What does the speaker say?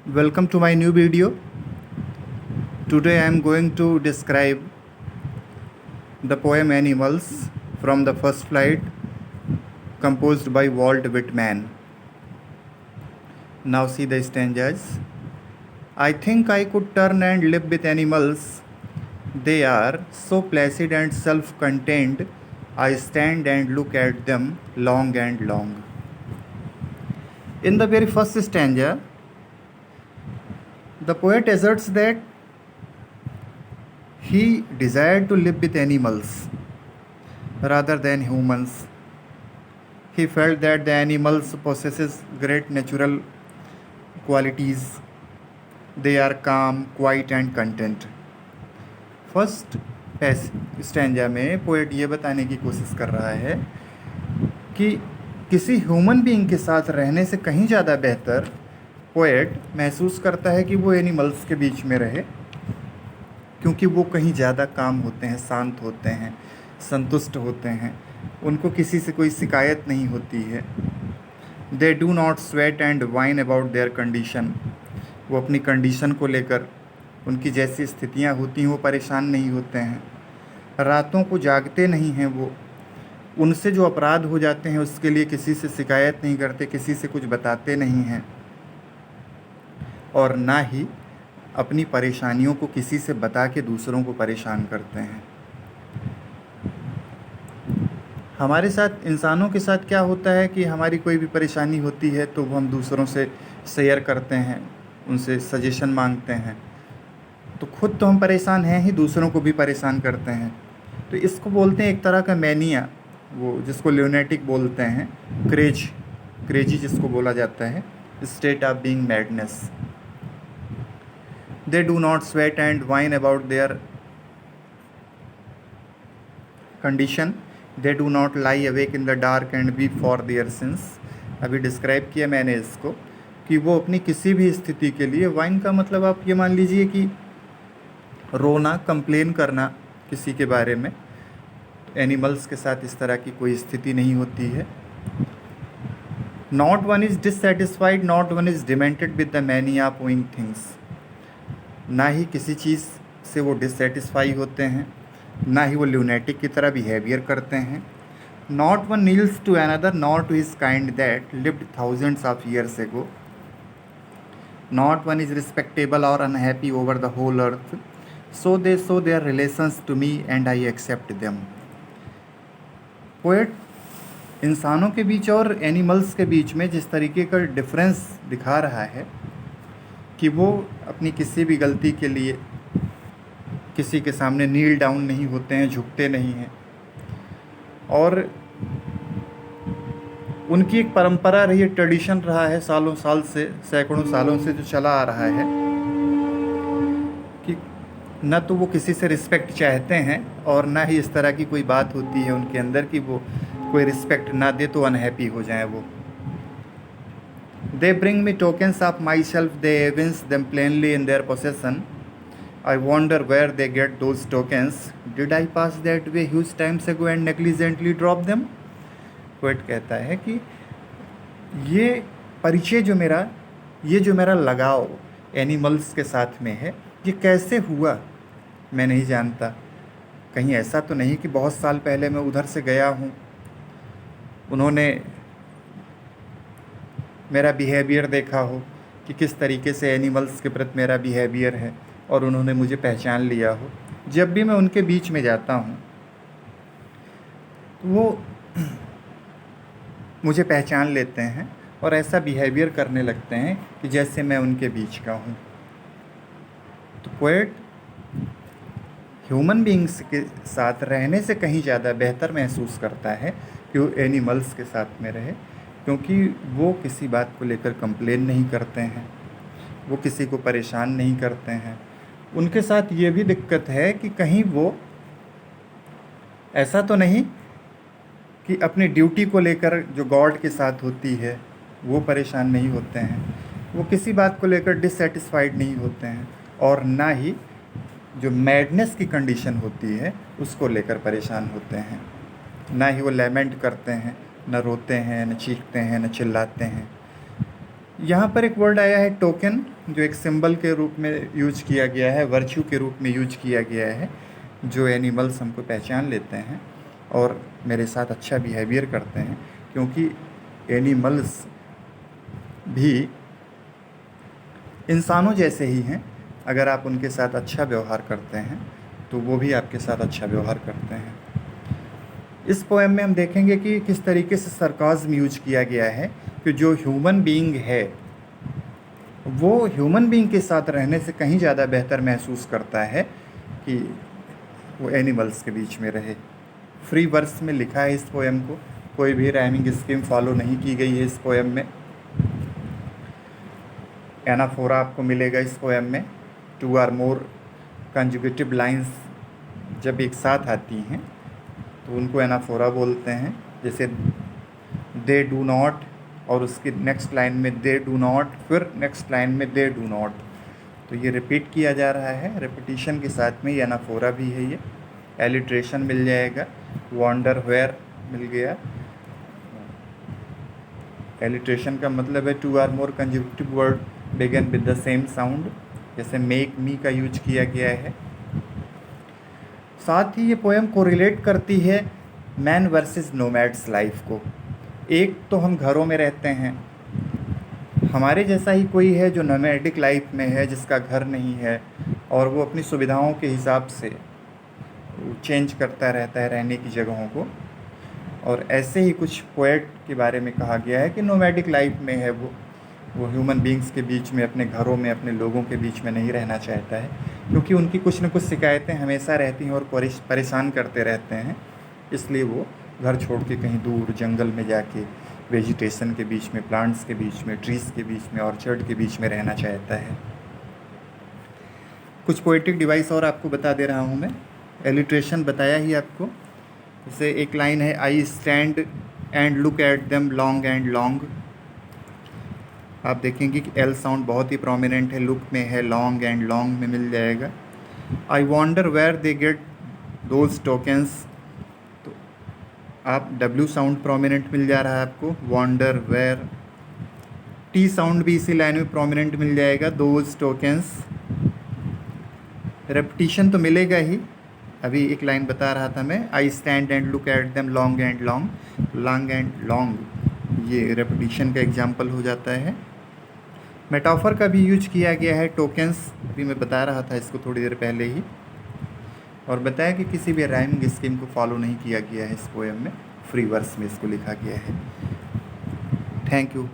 Welcome to my new video. Today I am going to describe the poem Animals from the First Flight composed by Walt Whitman. Now see the stanzas. I think I could turn and live with animals. They are so placid and self-contained. I stand and look at them long and long. In the very first stanza, the poet asserts that he desired to live with animals rather than humans. He felt that the animals possesses great natural qualities. They are calm, quiet and content. First stanza में poet ये बताने की कोशिश कर रहा है कि किसी ह्यूमन बीइंग के साथ रहने से कहीं ज़्यादा बेहतर पोएट महसूस करता है कि वो एनिमल्स के बीच में रहे, क्योंकि वो कहीं ज़्यादा काम होते हैं, शांत होते हैं, संतुष्ट होते हैं, उनको किसी से कोई शिकायत नहीं होती है. दे do not sweat and whine about their condition. वो अपनी कंडीशन को लेकर, उनकी जैसी स्थितियाँ होती हैं वो परेशान नहीं होते हैं. रातों को जागते नहीं हैं वो. उनसे जो अपराध हो जाते हैं उसके लिए किसी से शिकायत नहीं करते, किसी से कुछ बताते नहीं हैं, और ना ही अपनी परेशानियों को किसी से बता के दूसरों को परेशान करते हैं. हमारे साथ, इंसानों के साथ क्या होता है कि हमारी कोई भी परेशानी होती है तो वो हम दूसरों से शेयर करते हैं, उनसे सजेशन मांगते हैं. तो खुद तो हम परेशान हैं ही, दूसरों को भी परेशान करते हैं. तो इसको बोलते हैं एक तरह का मैनिया, वो जिसको ल्यूनेटिक बोलते हैं, क्रेजी जिसको बोला जाता है, state of being madness. They do not sweat and whine about their condition. They do not lie awake in the dark and be for their sins. अभी डिस्क्राइब किया मैंने इसको कि वो अपनी किसी भी स्थिति के लिए, वाइन का मतलब आप ये मान लीजिए कि रोना, कंप्लेन करना किसी के बारे में. एनिमल्स के साथ इस तरह की कोई स्थिति नहीं होती है. Not one is dissatisfied, not one is demented with the mania of doing things. ना ही किसी चीज़ से वो डिससेटिस्फाई होते हैं, ना ही वो ल्यूनेटिक की तरह बिहेवियर करते हैं. Not one kneels to another, not to his kind that lived thousands of years ago. Not one is respectable or unhappy over the whole earth. So they show their relations to me and I accept them. Poet इंसानों के बीच और animals के बीच में जिस तरीके का difference दिखा रहा है कि वो अपनी किसी भी गलती के लिए किसी के सामने नील डाउन नहीं होते हैं, झुकते नहीं हैं, और उनकी एक परंपरा रही है, ट्रेडिशन रहा है सालों साल से, सैकड़ों सालों से जो चला आ रहा है कि न तो वो किसी से रिस्पेक्ट चाहते हैं और ना ही इस तरह की कोई बात होती है उनके अंदर कि वो कोई रिस्पेक्ट ना दे तो अनहैप्पी हो जाए वो. They bring me tokens of myself, they evince them plainly in their possession. I wonder where they get those tokens. Did I pass that way huge times ago and negligently drop them? Poet कहता है कि ये परिचय जो मेरा लगाव animals के साथ में है, ये कैसे हुआ मैं नहीं जानता. कहीं ऐसा तो नहीं कि बहुत साल पहले मैं उधर से गया हूँ, उन्होंने मेरा बिहेवियर देखा हो कि किस तरीके से एनिमल्स के प्रति मेरा बिहेवियर है और उन्होंने मुझे पहचान लिया हो. जब भी मैं उनके बीच में जाता हूँ तो वो मुझे पहचान लेते हैं और ऐसा बिहेवियर करने लगते हैं कि जैसे मैं उनके बीच का हूँ. तो पोएट ह्यूमन बीइंग्स के साथ रहने से कहीं ज़्यादा बेहतर महसूस करता है कि वो एनिमल्स के साथ में रहे, क्योंकि वो किसी बात को लेकर कंप्लेन नहीं करते हैं, वो किसी को परेशान नहीं करते हैं. उनके साथ ये भी दिक्कत है कि कहीं वो ऐसा तो नहीं कि अपनी ड्यूटी को लेकर जो गॉड के साथ होती है वो परेशान नहीं होते हैं, वो किसी बात को लेकर डिससेटिस्फाइड नहीं होते हैं, और ना ही जो मैडनेस की कंडीशन होती है उसको लेकर परेशान होते हैं. ना ही वो लेमेंट करते हैं, न रोते हैं, न चीखते हैं, न चिल्लाते हैं. यहाँ पर एक वर्ड आया है टोकन. जो एक सिंबल के रूप में यूज किया गया है, वर्च्यू के रूप में यूज किया गया है, जो एनिमल्स हमको पहचान लेते हैं और मेरे साथ अच्छा बिहेवियर करते हैं, क्योंकि एनिमल्स भी इंसानों जैसे ही हैं। अगर आप उनके साथ अच्छा व्यवहार करते हैं तो वो भी आपके साथ अच्छा व्यवहार करते हैं। इस पोएम में हम देखेंगे कि किस तरीके से सरकाज़्म यूज किया गया है कि जो ह्यूमन बीइंग है वो ह्यूमन बीइंग के साथ रहने से कहीं ज़्यादा बेहतर महसूस करता है कि वो एनिमल्स के बीच में रहे। फ्री वर्स में लिखा है इस पोएम को, कोई भी राइमिंग स्कीम फॉलो नहीं की गई है इस पोएम में। एनाफोरा आपको मिलेगा इस पोएम में। 2 or more कंजुगेटिव लाइंस जब एक साथ आती हैं तो उनको एनाफोरा बोलते हैं। जैसे दे डू नॉट और उसकी नेक्स्ट लाइन में दे डू नॉट, फिर नेक्स्ट लाइन में दे डू नॉट, तो ये रिपीट किया जा रहा है। रिपीटिशन के साथ में ये एनाफोरा भी है। ये एलिट्रेशन मिल जाएगा, वॉन्डर वेयर मिल गया। एलिट्रेशन का मतलब है 2 or more conjugative word begin with the same sound, जैसे मेक मी का यूज किया गया है। साथ ही ये पोएम कोरिलेट करती है मैन वर्सेस नोमैड्स लाइफ को। एक तो हम घरों में रहते हैं, हमारे जैसा ही कोई है जो नोमैडिक लाइफ में है, जिसका घर नहीं है और वो अपनी सुविधाओं के हिसाब से चेंज करता रहता है रहने की जगहों को। और ऐसे ही कुछ पोएट के बारे में कहा गया है कि नोमैडिक लाइफ में है वो ह्यूमन बींग्स के बीच में, अपने घरों में, अपने लोगों के बीच में नहीं रहना चाहता है, क्योंकि उनकी कुछ न कुछ शिकायतें हमेशा रहती हैं और परेशान करते रहते हैं। इसलिए वो घर छोड़ के कहीं दूर जंगल में जाके वेजिटेशन के बीच में, प्लांट्स के बीच में, ट्रीज़ के बीच में, ऑर्चर्ड के बीच में रहना चाहता है। कुछ पोएटिक डिवाइस और आपको बता दे रहा हूँ मैं। एलिट्रेशन बताया ही आपको। जैसे एक लाइन है, I stand and look at them long and long. आप देखेंगे कि एल साउंड बहुत ही प्रोमिनेंट है, लुक में है, लॉन्ग एंड लॉन्ग में मिल जाएगा। I wonder where they get those tokens, तो आप डब्ल्यू साउंड प्रोमिनेंट मिल जा रहा है आपको, वॉन्डर वेयर। टी साउंड भी इसी लाइन में प्रोमिनेंट मिल जाएगा, दोज टोकन्स। रेपिटिशन तो मिलेगा ही। अभी एक लाइन बता रहा था मैं, I stand and look at them long and long, long and long ये रेपिटिशन का एग्जाम्पल हो जाता है। मेटाफर का भी यूज किया गया है, टोकन्स, अभी मैं बता रहा था इसको थोड़ी देर पहले ही। और बताया कि किसी भी राइमिंग स्कीम को फॉलो नहीं किया गया है इस पोएम में, फ्री वर्स में इसको लिखा गया है। Thank you.